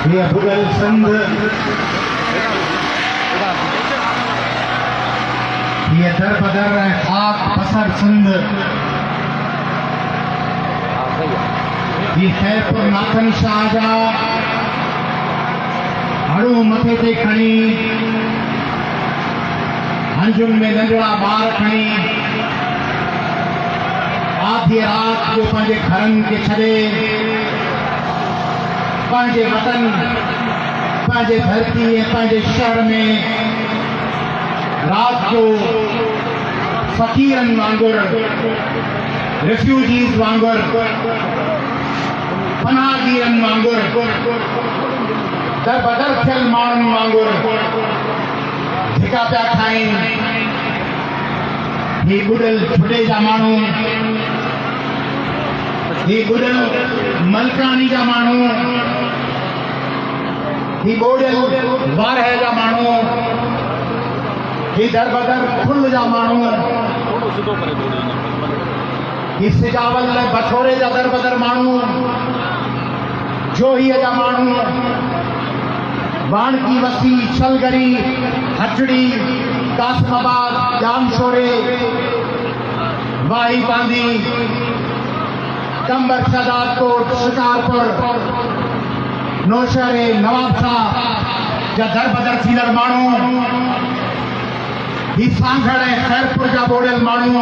ये बुगल सिंध, ये दर बदर खाक बसर सिंध, ये खैरपुर नाथन शाह जा हड़ू मथे ते खणी, हंजुन में नंढड़ा ॿार खणी आधी रात जो पंहिंजे घरनि खे छॾे पंहिंजे वतन, पंहिंजे धरती ऐं पंहिंजे शहर में रात जो फ़क़ीरनि वांगुर, रिफ्यूजीज़ वांगुर, पनाहगीरनि वांगुर, दरबदर थियल माण्हुनि वांगुर धिका पिया खाइनि। ही ॿुॾल छुटे जा माण्हू, ही ॿुॾल मलकानी जा माण्हू, ही ॿोड़ियल वारह जा माण्हू, ही दरबदर खुल जा माण्हू, ही सिजावल बछोरे जा दरबदर माण्हू, जोहीअ जा माण्हू, वाणकी वसी, छलगरी, हटड़ी, कासमाबाद, जामशोरे, वाही पांदी, कंबर शहदादकोट, शिकारपुर, नौशहरे, नवाबशाह जा दरबदर थींदड़ माण्हू, ही सांघड़ ऐं खैरपुर जा ॿोड़ियल माण्हू,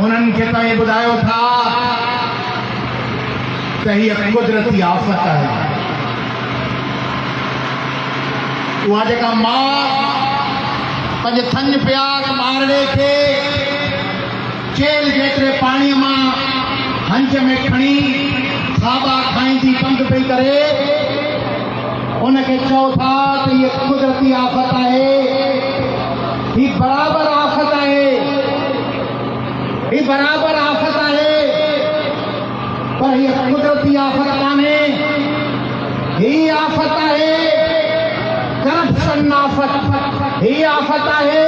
उन्हनि खे तव्हां ॿुधायो था त हीअ कुदरती आफ़त आहे। उहा जेका माउ पंहिंजे थञ प्यार ॿारड़े खे चेल जेतिरे पाणीअ मां हंज में खणी खाॿा खाईंदी पंधु पई करे, उनखे चओ था त हीअ कुदरती आफ़त आहे, ही बराबरि आफ़त आहे, ही बराबरि आफ़त आहे, पर हीअ कुदरती आफ़त कान्हे, ही आफ़त आहे करप्शन आफ़त, ही आफ़त आहे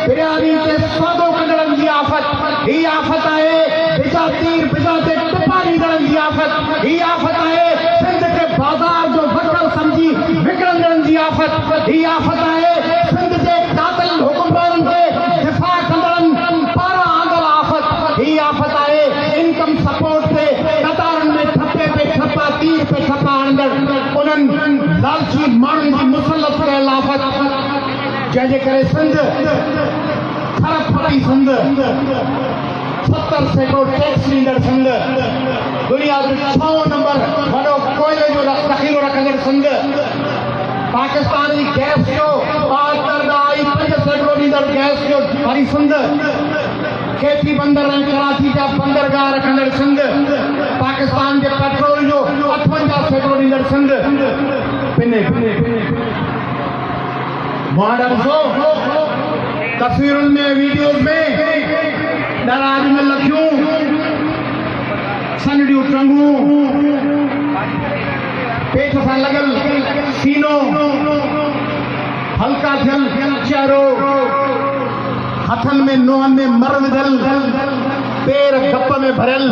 बिरादरी ते सौदो कंदड़नि जी आफ़त, ही आफ़त आहे बिजा तीर बिजा ते टिपा ॾींदड़नि जी आफ़त, ही आफ़त आहे सिंध खे बाज़ार जो वठल सम्झी विकिणंदड़नि जी आफ़त, ही आफ़त आहे सिंध जे कातिल हुकुमराननि खे दिफ़ा कंदड़नि पारां आंदड़ आफ़त, ही आफ़त आहे इनकम सपोर्ट ते कतारनि में ठपे पे ठपा तीर पे ठपा आणंदड़ उन्हनि लालची माण्हुनि जी मुसलत कयल आफ़त, जंहिंजे करे सिंध खरब पटी सिंध, 70% टैक्स ॾींदड़ सिंध, दुनिया जो 6 नंबर वॾो कोयले जो ज़ख़ीरो रखंदड़ सिंध, पाकिस्तान जी गैस जो 5% ॾींदड़ गैस जो वारी सिंध, केपी बंदर ऐं कराची जा बंदरगाह रखंदड़ सिंध, पाकिस्तान जे पेट्रोल जो 58% ॾींदड़ सिंध, पिने तस्वीरुनि में वीडियोस में दराज में लखियूं सनड़ियूं टंगूं, पेट सां लॻल सीनो, हल्का थियल चेहरो, हथनि में नोहनि में मर विधल, पेर गप में भरियल,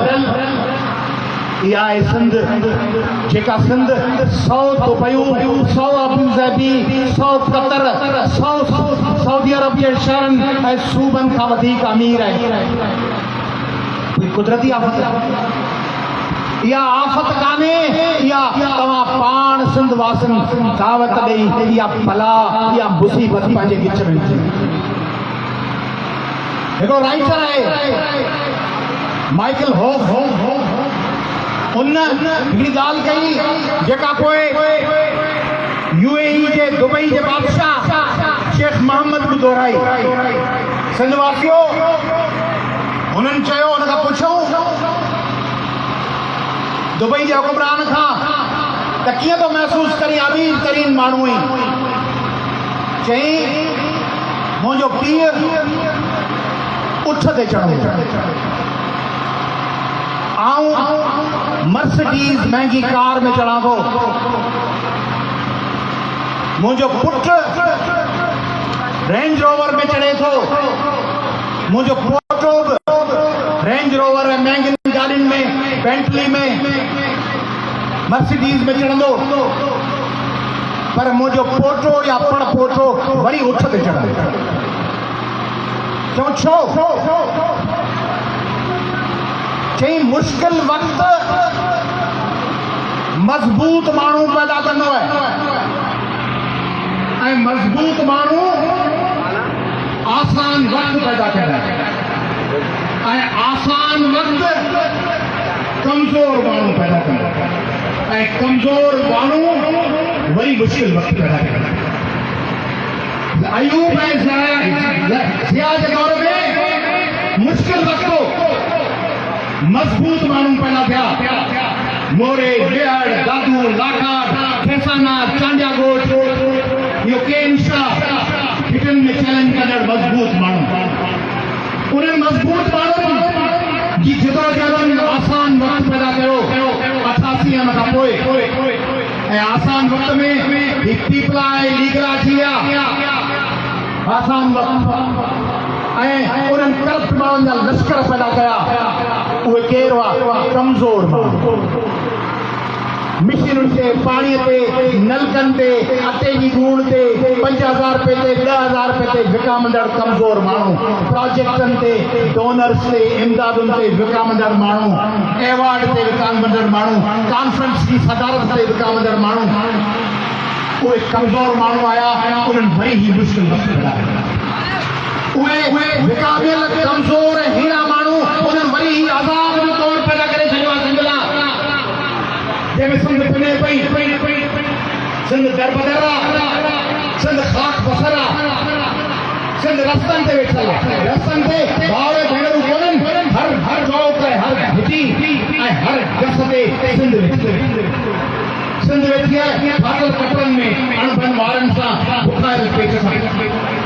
इहा आहे सिंध, जेका सिंध 100 दुबयूं, 100 अबूज़ैबी, 100 कतर, 100 सऊदी अरब जे शहरनि ऐं सूबनि खां वधीक अमीर आहे। कोई कुदरती आफ़त आहे? इहा आफ़त कान्हे, इहा तव्हां पाण सिंध वासिन दावत ॾेई इहा भला इहा मुसीबत पंहिंजे विच में। हिकिड़ो राइटर आहे माइकल होफ, उन हिकिड़ी ॻाल्हि कई जेका पोइ UAE जे दुबई जे बादशाह शेख मोहम्मद बि दोहराई। सिंध वासियो, हुननि चयो, हुन खां पुछूं दुबई जे हुकुमरान खां त कीअं थो महसूस करी अमीर तरीन माण्हू ई? चई मुंहिंजो पीउ उठ ते चढ़ो, आऊं मर्सिडीज़ महंगी कार में चढ़ा थो, मुंहिंजो पुटु रेंज रोवर में चढ़े थो, मुंहिंजो पोटो बि रेंज रोवर ऐं महांगियुनि गाॾियुनि में, बेंटली में मर्सिडीज़ में चढ़ंदो, पर मुझो पोटो या पण पोटो वरी उठ ते चढ़ंदो। क्यों छो? चई मुश्किल वक्त मजबूत माण्हू पैदा कंदो है, ऐं मजबूत माण्हू आसान वक्त पैदा कंदा है, ऐं आसान वक्त कमजोर माण्हू पैदा कंदा है, ऐं कमजोर माण्हू वरी मुश्किल वक्त पैदा कंदा है। अयूब ऐं ज़िया जे दौर में मुश्किल वक्त मजबूत माण्हू पैदा थिया। मोरे, बेहड़, दादू, लाखार, फैसाना, चांडिया गोट, इहो केन शाह हिटन में चैलेंज कंदड़ मजबूत माण्हू। उन्हनि मजबूत माण्हुनि जी जदोजहद आसान वक्त पैदा कयो 88 खां पोइ, ऐं आसान वक्त में ही पीपला ऐं लीगरा थी विया। आसान वक्त ऐं उन्हनि करप्ट माण्हुनि जा लश्कर पैदा कया। उहे केरु हुआ? कमज़ोर माण्हू। मशीनुनि ते, पाणीअ ते, नलकनि ते, अटे जी गूण ते, 5000 रुपए ते, 10,000 रुपए ते विकामंदड़ कमज़ोर माण्हू। प्रोजेक्टनि ते, डोनर्स ते, इमदादुनि ते विकामंदड़ माण्हू, एवॉर्ड ते विकामंदड़ माण्हू, कॉन्फ्रेंस जी सदारत ते विकामंदड़ माण्हू। उहे कमज़ोर माण्हू आया, उन्हनि वरी ही मुश्किल वक्त पैदा कयो। उहे विकामियल कमज़ोर हीरा माण्हू उन्हनि वरी ही अज़ाब जो तौर पैदा करे छॾियो आहे। जंहिंमें सिंध पिने पई, सिंध दरबदर आहे, सिंध ख़ाक बसर आहे, सिंध रस्तनि ते वेठल आहे। रस्तनि ते भाउर भेनरूं कोन्हनि, हर चौक ते, हर भिटी ऐं हर गस ते सिंध वेठी। सिंध वेठी आहे फाटल कपिड़नि में, अणबन वारनि सां, बुखायल पेट सां।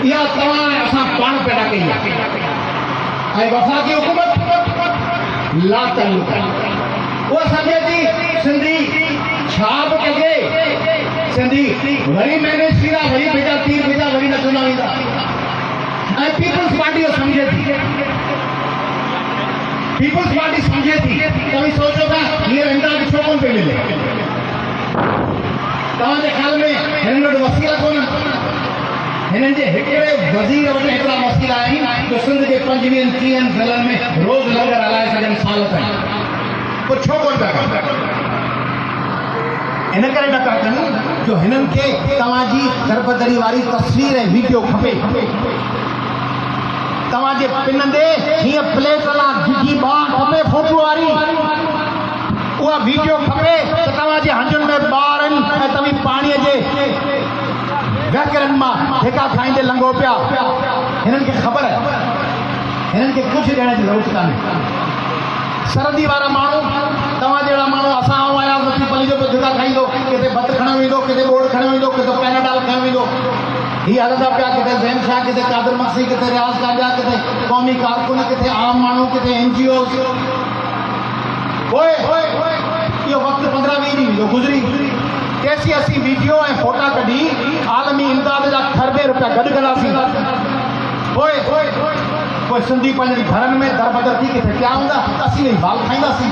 इहा तव्हां ऐं असां पाण पैदा कई आहे। ऐं वफ़ाक़ी हुकूमत ला ताल्लुक़ आहे। उहा सम्झे थी सिंधी छा बि कजे, सिंधी वरी मैनेज थींदा, वरी भेजा तीर भेजा, वरी न चुना वेंदा। ऐं पीपल्स पार्टी सम्झे थी, पीपल्स पार्टी सम्झे थी। तव्हां सोचो था हींअर इमदाद छो कोन पियो मिले? तव्हांजे ख़्याल में हिननि वटि वसीला कोन्हनि? हिननि जे हिकिड़े वज़ीर वटि हिकिड़ा वसीला आहिनि जो सिंध जे 25-30 ज़िलनि में रोज़ लंगर हलाए सघनि साल ताईं। पोइ छो कोन पिया कनि? इन करे न पिया कनि जो हिननि खे तव्हांजी दरबदरी वारी तस्वीर ऐं वीडियो खपे। तव्हांजे पिनंदे हीअं प्लेट वाला डिगी ॿार खपे फोटो वारी। उहा वीडियो खपे त तव्हांजे हंजुनि में ॿार आहिनि ऐं तव्हीं पाणीअ जे वहकरनि मां धिका खाईंदे लंघो पिया। हिननि खे ख़बर आहे, हिननि खे कुझु ॾियण जी ज़रूरत कान्हे। सरहदी वारा माण्हू, तव्हां जहिड़ा माण्हू असां आया नथी पली जो धिका खाईंदो, किथे भत खणो वेंदो, किथे बोड़ खणो वेंदो, किथे पैनाडाल खणो वेंदो। हीअ हलंदा पिया, किथे ज़ैन शाह, किथे कादिर मक्सी, किथे रियाज़ काजा, किथे क़ौमी कारकुन, किथे आम माण्हू, किथे NGO। इहो वक़्तु 15-20 ॾींहं जो गुज़री। कैसी असीं वीडियो ऐं फोटा कढी आलमी इमदाद जा खरबे रुपया गॾु कंदासीं। पोइ सिंधी पंहिंजनि घरनि में दरबदर थी किथे पिया हूंदा, असीं वेही बाल खाईंदासीं।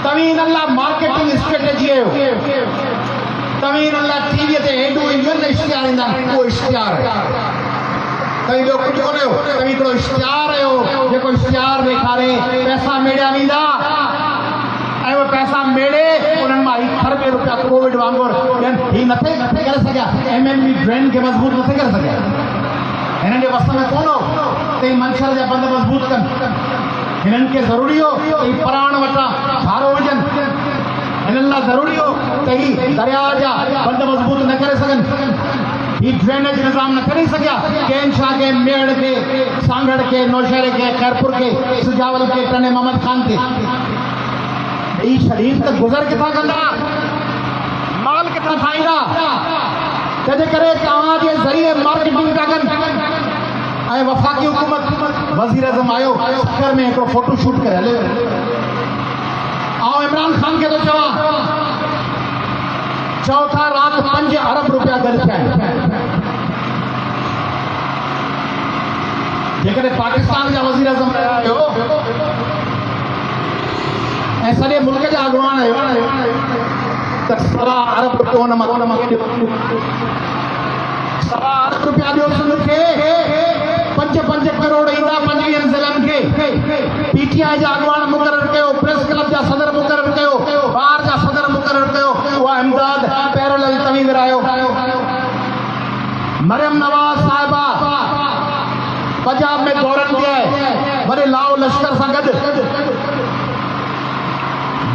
तव्हीं हिननि लाइ मार्केटिंग स्ट्रेटेजी आहियो, तव्हीं हिननि लाइ टीवीअ ते हेॾो ईंदियूं आहिनि इश्तिहार ईंदा आहिनि, उहो इश्तिहार आहे। तव्हीं ॿियो कुझु कोन आहियो, तव्हीं हिकिड़ो इश्तिहार आहियो जेको इश्तिहार ॾेखारे पैसा मेड़िया वेंदा ऐं उहे पैसा मेड़े उन्हनि मां ही खरबे रुपया कोविड वांगुरु ॾियनि। ही नथे करे सघिया, MMB ड्रेन खे मज़बूत नथे करे सघिया। हिननि जे वस में कोन हो त ही मंछर जा बंद मज़बूत कनि। हिननि खे ज़रूरी हो त ही पराण वटां धारो विझनि। हिननि लाइ ज़रूरी हो त ही दरिया जा बंद मज़बूत न करे सघनि। ही ड्रेनेज निज़ाम न करे सघिया। केन शाह खे, मेड़ खे, सांगड़ खे, नौशहरे खे, खैरपुर खे, सुजावल खे, टने मोहम्मद खान खे। ई शरीर त गुज़र किथां कंदा, माल किथां ठाहींदा? तंहिंजे करे तव्हांजे ज़रिए मार्केटिंग था कनि। ऐं वफ़ाक़ी हुकूमत वज़ीर आज़म आयो, घर में हिकिड़ो फोटो शूट करे हले। ऐं इमरान खान खे थो चओ था राति 5 अरब रुपया गॾु थिया आहिनि। जेकॾहिं पाकिस्तान जा वज़ीर आज़म रहिया आहियो ऐं सॼे मुल्क जा अॻवान आहियो, त 1.25 अरब रुपयो हुन मां ₹1.25 अरब ॾियो सिंध खे। 5 करोड़ ईंदा 25 ज़िलनि खे। PTI जा अॻुवान मुक़ररु कयो, प्रेस क्लब जा सदर मुक़ररु कयो, बार जा सदर मुक़ररु कयो। उहा इमदाद पैरेलल तव्हीं विरायो। मरियम नवाज़ साहिबा पंजाब में दौरनि ते आहे, वरी लाओ लश्कर सां गॾु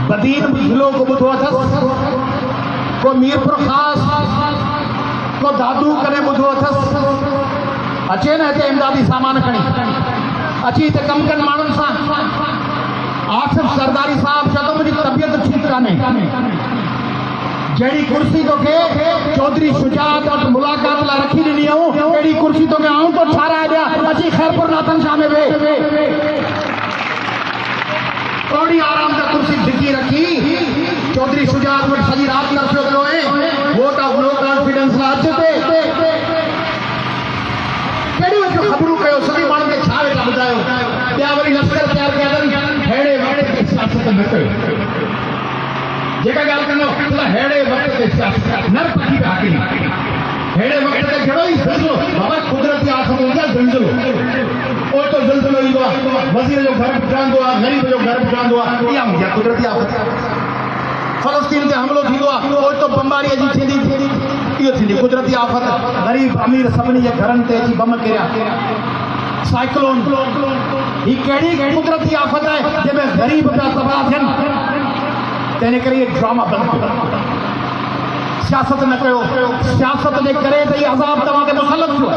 बदीन ज़िलो को ॿुधो अथसि, को मीरपुर ख़ासि, को दादू कॾहिं ॿुधो अथसि। अचे न हिते इमदादी सामान खणी, अची हिते कमु कनि माण्हुनि सां। आसिफ सरदारी साहिबु चयो मुंहिंजी तबियत ठीकु कान्हे। जहिड़ी कुर्सी तोखे चौधरी शुजात वटि मुलाक़ात लाइ रखी ॾिनी हुयूं, अहिड़ी कुर्सी तोखे आऊं तो ठाराए ॾियां। अची खैरपुर नाथन शाह में वेह। थोड़ी आराम सां कुर्सी ढिकी रखी चौधरी शुजात वटि सॼी राति तरसियो पियो आहे। वोट ऑफ नो कॉन्फिडेंस लाइ अचे कहिड़ियूं अचो ख़बरूं कयो, सॼी माण्हुनि खे छा वेठा ॿुधायो। ॿिया वरी लश्कर तयारु कया अथनि, अहिड़े वक़्त ते सियासत न कयो। जेका ॻाल्हि कंदो अहिड़े वक़्त ते सियासत न पकी पिया हकी। अहिड़े वक़्त ते कहिड़ो ई ज़िलज़िलो, बाबा कुदरती आफ़त हूंदी आहे ज़िलज़िलो। ओतिरो ज़िलज़िलो ईंदो आहे, वज़ीर जो घर फिटंदो आहे, ग़रीब जो घर फिटंदो आहे। इहा हूंदी आहे कुदरती आफ़त। फ़लस्तीन ते हमिलो थींदो आहे, ओतिरो बमबारी जी थींदी, इहो थींदी कुदरती आफ़त। ग़रीब अमीर सभिनी जे घरनि ते अची बम किरिया। साइक्लोन ही कहिड़ी कुदरती आफ़त आहे जंहिंमें ग़रीब पिया तबाह थियनि। तंहिं करे इहे ड्रामा बंदि कयो, सियासत न कयो। सियासत जे करे त इहो अज़ाब तव्हां ते मुसलत थियो।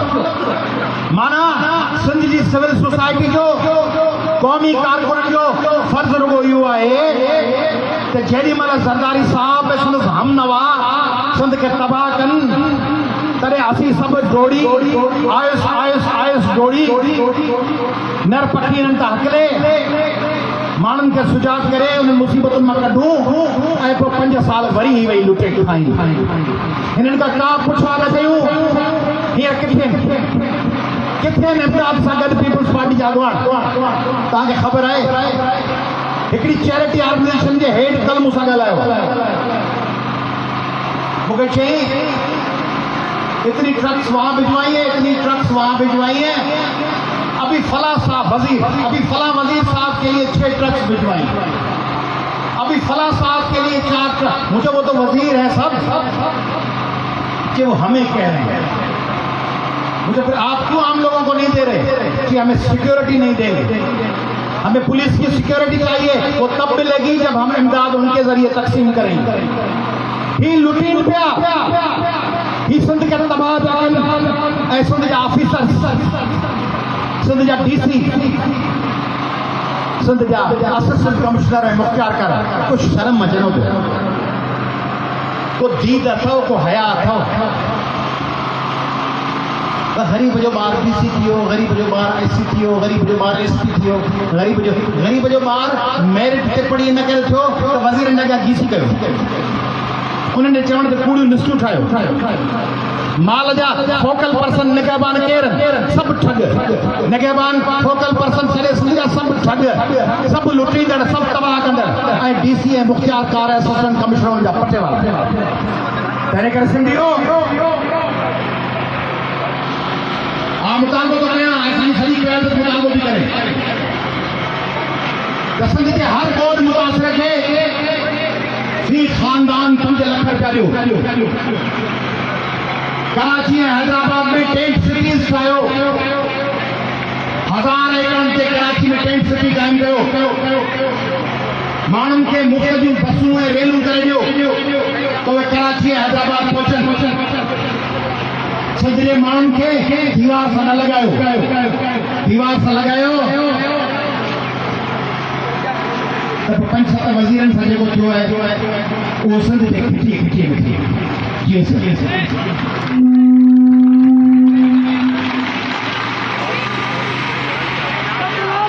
माना सिंध जी सिविल सोसाइटी जो, क़ौमी कारकुननि जो फर्ज़ रुगो इहो आहे त जेॾी महिल ज़रदारी साहिब सिंध हमनवा सिंध खे तबाह कनि, तॾहिं असीं सभु जोड़ी आयुस जोड़ी नर पखी हिननि तां हकले माण्हुनि खे सुजाग करे उन मुसीबतुनि मां कढूं। ऐं पोइ 5 साल वरी ही वई लुटे खाई। हिननि खां का पुछा न कयूं हींअर किथे इमदाद सां गॾु पीपुल्स पार्टी जा अॻुवान। तव्हांखे ख़बर आहे हिकिड़ी चैरिटी ऑर्गेनाइजेशन जे हेड कल मूंसां ॻाल्हायो, मूंखे चई इतनी ट्रक्स वहां भिजवाई है, इतनी ट्रक्स वहां भिजवाई है। अभी फला वजीर साहब के लिए 6 ट्रक्स भिजवाई, अभी फला साहब के लिए 4 ट्रक। मुझे वो तो वजीर है सब कि वो हमें कह रहे हैं। मुझे फिर आप क्यों आम लोगों को नहीं दे रहे कि हमें सिक्योरिटी नहीं देंगे, हमें पुलिस की सिक्योरिटी चाहिए। वो तब मिलेगी जब हम इमदाद उनके जरिए तकसीम करेंगे। ही लुटीन पिया, ही सिंध के तबाह पिया, सिंध जा ऑफिसर, सिंध जा DC, सिंध जा असिस्टेंट कमिश्नर ऐं मुख्तियार कर। कुछ शर्म अचणो पियो, को दीद अथव, को हया अथव। ग़रीब जो ॿार DC थियो, ग़रीब जो ॿार IC थियो, ग़रीब जो ॿार SP थियो, ग़रीब जो ॿार मेरिट ते पढ़ी इन करे थियो त वज़ीर इन जा GC कयो। उन्हनि चवण ते कूड़ियूं लिस्टूं ठाहियो। माल जा फोकल पर्सन निगहबान केर, सभु ठग। निगहबान फोकल पर्सन सॼे सिंध जा सभु ठग, सभु लुटींदड़, सभु तबाह कंदड़। ऐं DC ऐं मुख्तियार कार असिस्टेंट कमिश्नर जा पटे वारा। तंहिं करे सिंधियो मुतालबो थो कयां, असांजी सॼी क़यादत मुतालबो थी करे त सिंध जे हर ॿोड मुतासिर खे ही खानदान 5 लाख रुपया ॾियो। कराची ऐं हैदराबाद में टेंट सिटीज़ ठाहियो, 1000 एकड़नि ते कराची में टेंट सिटी काइम कयो। माण्हुनि खे मुफ़्त जूं बसूं ऐं रेलूं करे ॾियो त उहे कराची ऐं हैदराबाद पहुचनि। सिंध जे माण्हुनि खे दीवार सां न लॻायो, दीवार सां लॻायो त 5-7 वज़ीरनि सां जेको थियो आहे उहो सिंध ते खिटी।